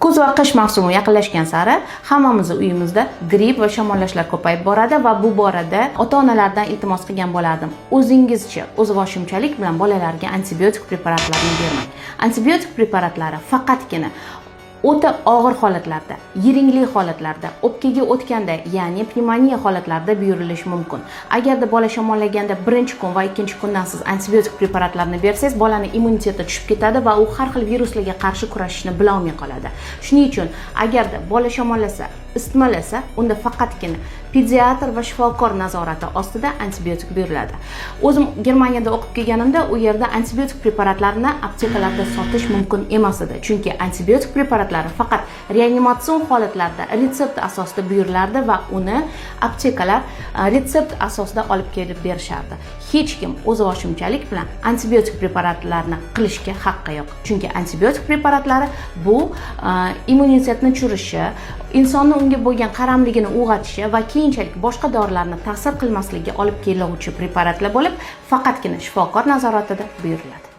Kuz va qish mavsumi yaqinlashgan sari hammamiz uyimizda gripp va shamollashlar ko'payib boradi va bu borada ota-onalardan iltimos qilgan bo'lardim. O'zingizcha o'zboshimchalik bilan bolalarga antibiotik preparatlarni bermang. Antibiotik preparatlari faqatgina o'ta og'ir holatlarda, yiringli holatlarda, o'pkaga o'tganda, ya'ni pnevmoniya holatlarida buyurilishi mumkin. Agarda bola shamollaganda birinchi kun va ikkinchi kundan siz antibiotik preparatlarni bersangiz, bolaning immuniteti tushib ketadi va u har xil viruslarga qarshi kurashishni bila olmay qoladi. Shuning uchun agarda bola shamollasa, isitmalasa, unda faqatgina pediatr va shifokor nazorati ostida antibiotik buyuriladi. O'zim Germaniyada o'qib kelganimda, u yerda antibiotik preparatlarni aptekalarda sotish mumkin emas edi. Chunki antibiotik preparatlari faqat reanimatsion holatlarda retsept asosida buyurilardi va uni aptekalar retsept asosida olib kelib berishardi. Hech kim o'zboshimchalik bilan antibiotik preparatlarni qilishga haqqi yo'q. Chunki antibiotik preparatlari bu immunitetni tushirishi, insonni unga bo'lgan qaramligini uyg'otishi va keyinchalik boshqa dorilarni ta'sir qilmasligiga olib keluvchi preparatlar bo'lib, faqatgina shifokor nazoratida buyuriladi.